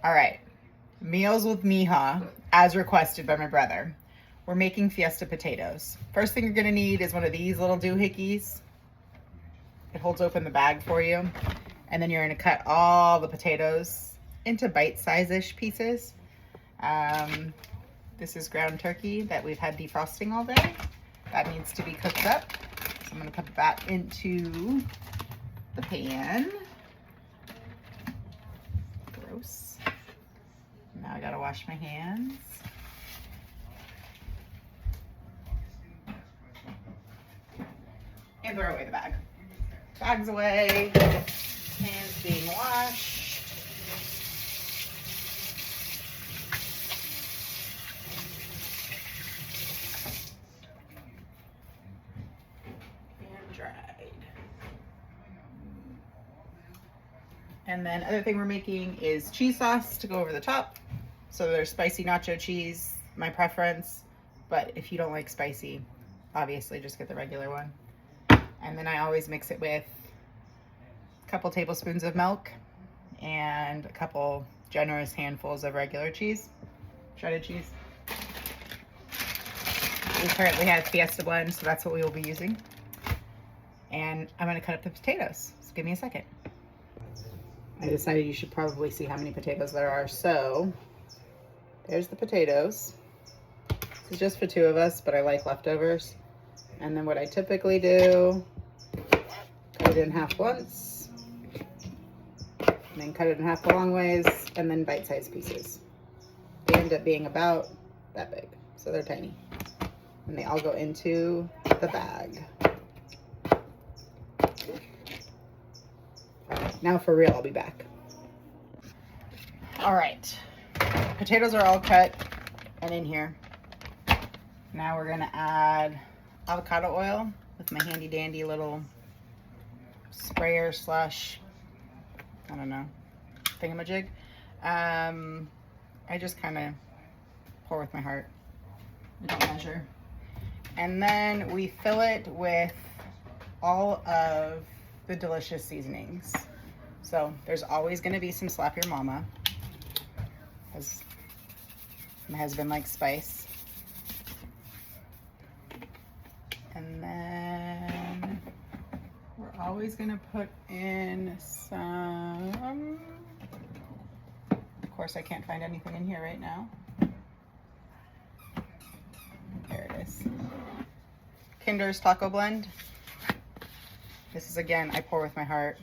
All right, meals with Mija, as requested by my brother. We're making Fiesta potatoes. First thing you're gonna need is one of these little doohickeys. It holds open the bag for you. And then you're gonna cut all the potatoes into bite-size-ish pieces. This is ground turkey that we've had defrosting all day. That needs to be cooked up. So I'm gonna put that into the pan. Gross. Now I gotta wash my hands. And throw away the bag. Bags away. Hands being washed. And dried. And then other thing we're making is cheese sauce to go over the top. So there's spicy nacho cheese, my preference. But if you don't like spicy, obviously just get the regular one. And then I always mix it with a couple tablespoons of milk and a couple generous handfuls of regular cheese, shredded cheese. We currently have Fiesta blend, so that's what we will be using. And I'm gonna cut up the potatoes, so give me a second. I decided you should probably see how many potatoes there are. So there's the potatoes. This is just for 2 of us, but I like leftovers. And then what I typically do, cut it in half once, and then cut it in half the long ways, and then bite-sized pieces. They end up being about that big, so they're tiny. And they all go into the bag. Now for real, I'll be back. All right, potatoes are all cut and in here. Now we're gonna add avocado oil with my handy dandy little sprayer slash, I don't know, thingamajig. I just kind of pour with my heart. I don't measure. And then we fill it with all of the delicious seasonings. So there's always going to be some Slap Your Mama, because my husband likes spice. And then we're always going to put in some, of course I can't find anything in here right now. There it is. Kinder's Taco Blend. This is, again, I pour with my heart.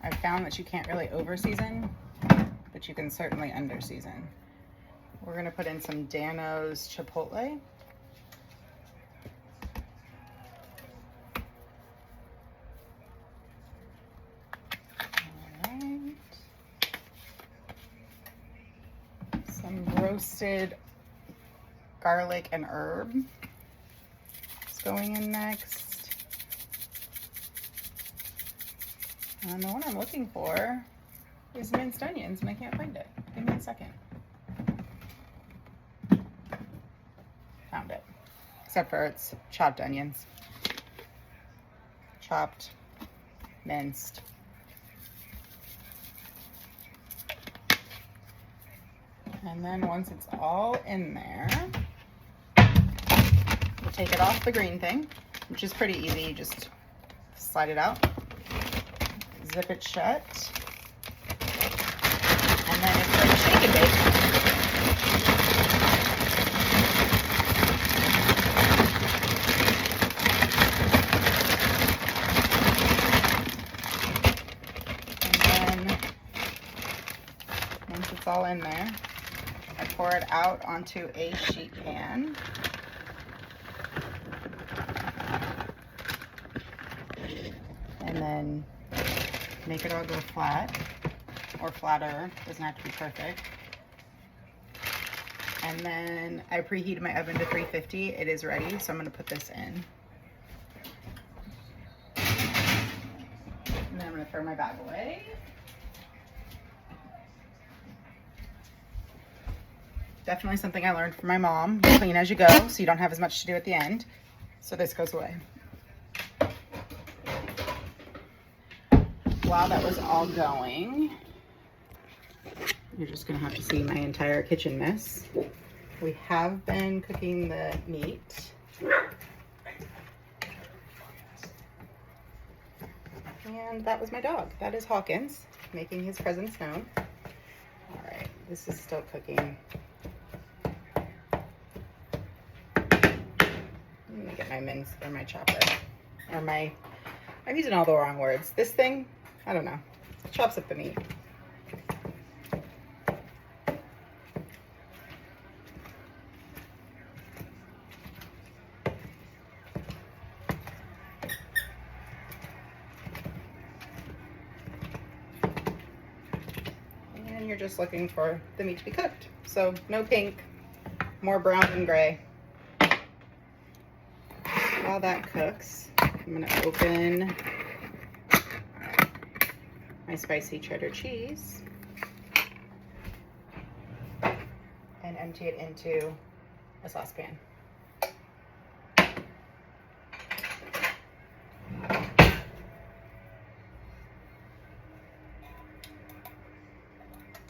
I've found that you can't really over-season, but you can certainly under-season. We're gonna put in some Dano's Chipotle. All right. Some roasted garlic and herb is going in next. And the one I'm looking for is minced onions, and I can't find it. Give me a second. Found it. Except for it's chopped onions. Chopped, minced. And then once it's all in there, we'll take it off the green thing, which is pretty easy. You just slide it out. Zip it shut, and then it's like shake and bake. And then once it's all in there, I pour it out onto a sheet pan. And then make it all go flat, or flatter, doesn't have to be perfect. And then I preheated my oven to 350. It is ready, so I'm gonna put this in. And then I'm gonna throw my bag away. Definitely something I learned from my mom. Clean as you go, so you don't have as much to do at the end. So this goes away. while that was all going, you're just gonna have to see my entire kitchen mess. We have been cooking the meat. And that was my dog. That is Hawkins, making his presence known. All right, this is still cooking. Let me get my mince or my chopper. Or I'm using all the wrong words. This thing, I don't know, chops up the meat. And you're just looking for the meat to be cooked. So no pink, more brown than gray. While that cooks, I'm gonna open my spicy cheddar cheese and empty it into a saucepan.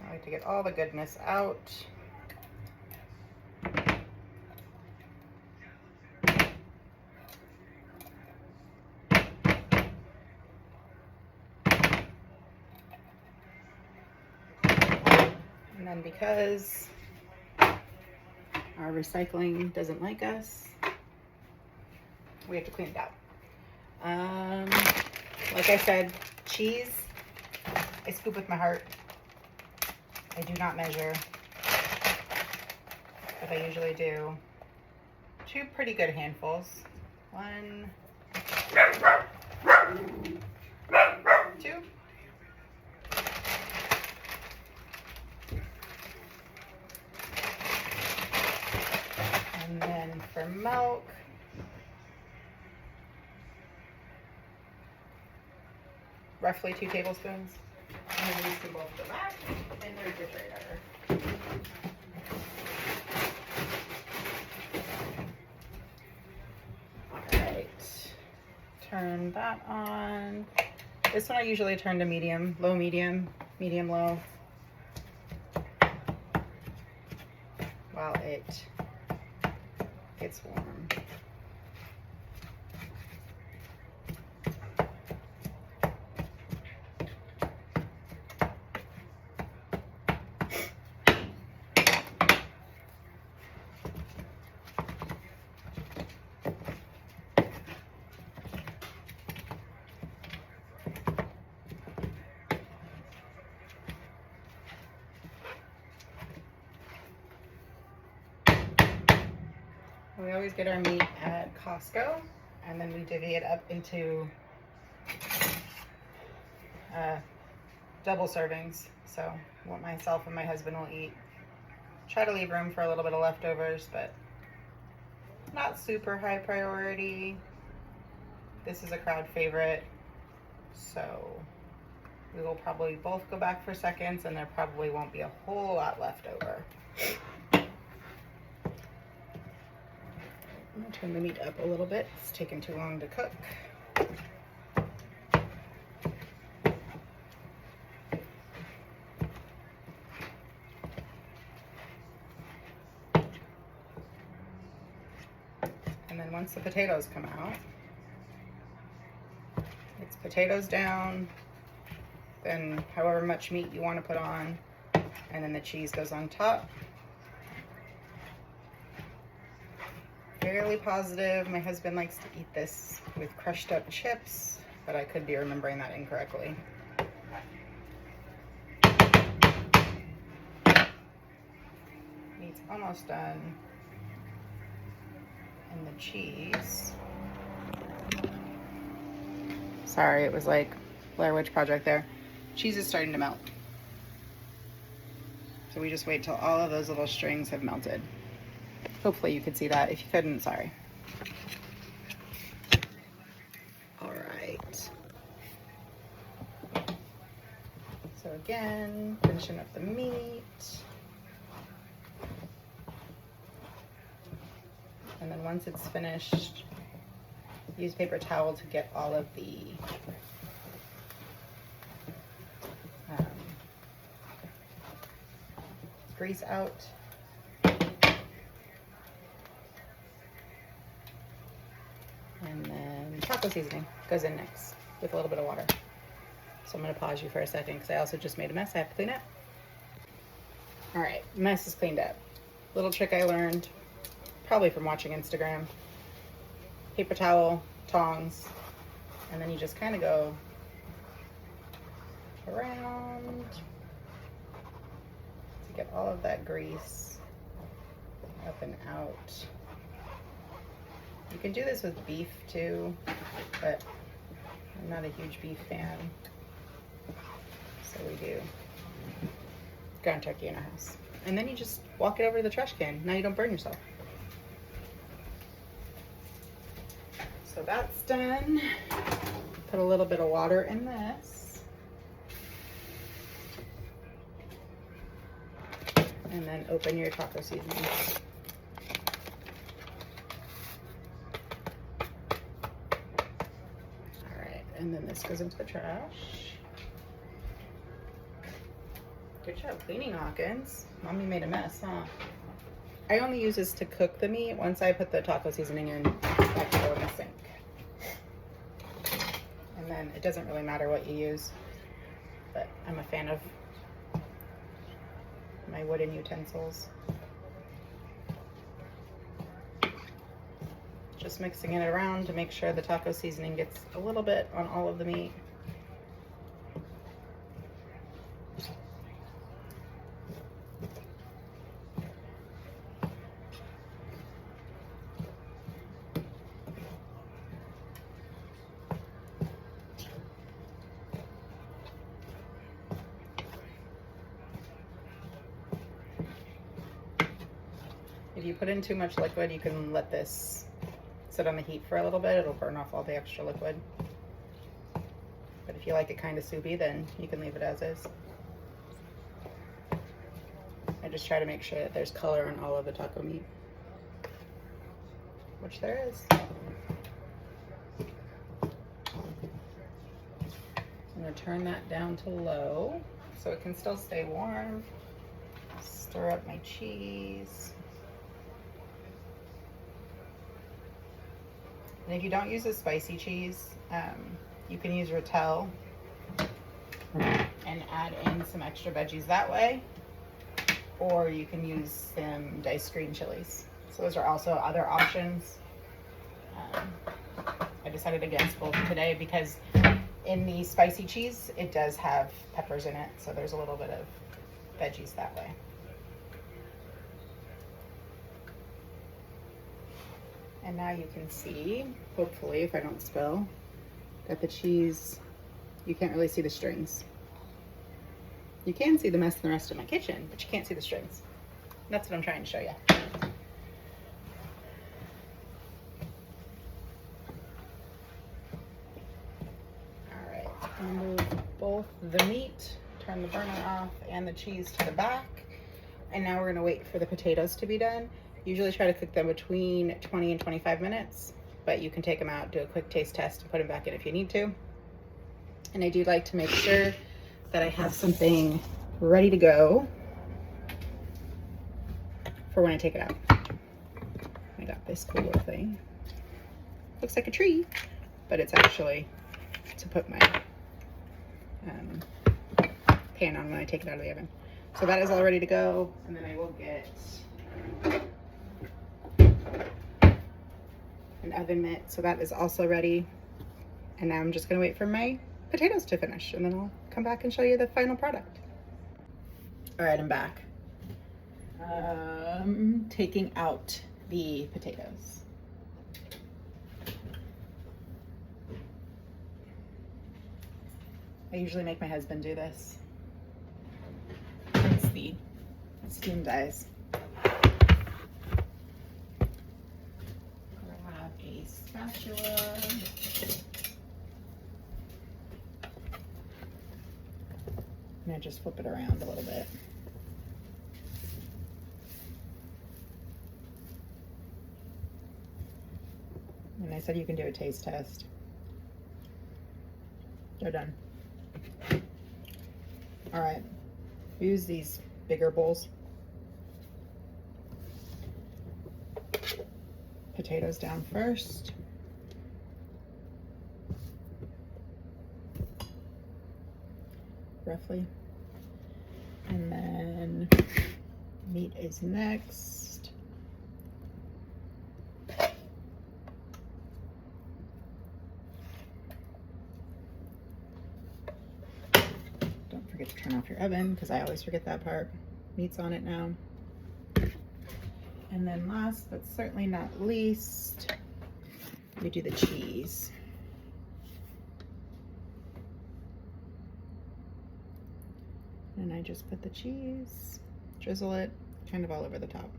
I like to get all the goodness out. And then because our recycling doesn't like us, we have to clean it out. Like I said, cheese, I scoop with my heart. I do not measure, but I usually do 2 pretty good handfuls. 1, 2. And then for milk, roughly 2 tablespoons. And these can both go back in the refrigerator. Alright, turn that on. This one I usually turn to medium, low, medium, medium, low, while it gets warm. We always get our meat at Costco, and then we divvy it up into double servings. So what myself and my husband will eat. Try to leave room for a little bit of leftovers, but not super high priority. This is a crowd favorite, so we will probably both go back for seconds, and there probably won't be a whole lot left over. I'm gonna turn the meat up a little bit. It's taking too long to cook. And then once the potatoes come out, it's potatoes down, then however much meat you want to put on, and then the cheese goes on top. Fairly positive my husband likes to eat this with crushed up chips, but I could be remembering that incorrectly. Meat's almost done. And the cheese. Sorry, it was like Blair Witch Project there. Cheese is starting to melt. So we just wait till all of those little strings have melted. Hopefully you could see that. If you couldn't, sorry. All right. So again, finishing up the meat. And then once it's finished, use paper towel to get all of the grease out. And then taco seasoning goes in next with a little bit of water. So I'm gonna pause you for a second because I also just made a mess I have to clean up. All right, mess is cleaned up. Little trick I learned, probably from watching Instagram. Paper towel, tongs, and then you just kind of go around to get all of that grease up and out. You can do this with beef too, but I'm not a huge beef fan, so we do ground turkey in our house. And then you just walk it over to the trash can. Now you don't burn yourself. So that's done. Put a little bit of water in this. And then open your taco seasoning. All right, and then this goes into the trash. Good job cleaning, Hawkins. Mommy made a mess, huh? I only use this to cook the meat. Once I put the taco seasoning in, I can go in the sink. And then it doesn't really matter what you use, but I'm a fan of my wooden utensils. Just mixing it around to make sure the taco seasoning gets a little bit on all of the meat. If you put in too much liquid, you can let this sit on the heat for a little bit. It'll burn off all the extra liquid. But if you like it kind of soupy, then you can leave it as is. I just try to make sure that there's color on all of the taco meat, which there is. I'm going to turn that down to low so it can still stay warm. Stir up my cheese. And if you don't use a spicy cheese, you can use Rotel and add in some extra veggies that way. Or you can use some diced green chilies. So those are also other options. I decided against both today because in the spicy cheese, it does have peppers in it. So there's a little bit of veggies that way. And now you can see, hopefully, if I don't spill, that the cheese, you can't really see the strings. You can see the mess in the rest of my kitchen, but you can't see the strings. That's what I'm trying to show you. All right, move both the meat, turn the burner off, and the cheese to the back. And now we're gonna wait for the potatoes to be done. Usually try to cook them between 20 and 25 minutes, but you can take them out, do a quick taste test, and put them back in if you need to. And I do like to make sure that I have something ready to go for when I take it out. I got this cool little thing. Looks like a tree, but it's actually to put my pan on when I take it out of the oven. So that is all ready to go, and then I will get an oven mitt, so that is also ready. And now I'm just gonna wait for my potatoes to finish, and then I'll come back and show you the final product. All right, I'm back. Taking out the potatoes. I usually make my husband do this. It's the steamed eyes. Spatula. I'm gonna just flip it around a little bit. And I said you can do a taste test. They're done. All right, use these bigger bowls potatoes down first. Roughly. And then meat is next. Don't forget to turn off your oven because I always forget that part. Meat's on it now. And then last but certainly not least, we do the cheese. And I just put the cheese, drizzle it kind of all over the top.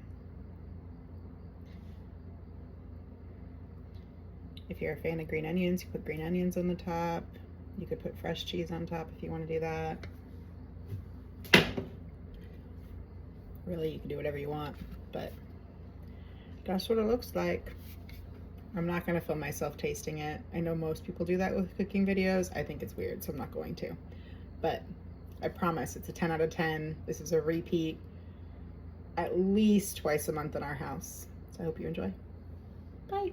If you're a fan of green onions, you put green onions on the top. You could put fresh cheese on top if you want to do that. Really, you can do whatever you want, but that's what it looks like. I'm not going to film myself tasting it. I know most people do that with cooking videos. I think it's weird, so I'm not going to. But I promise it's a 10 out of 10. This is a repeat at least twice a month in our house. So I hope you enjoy. Bye.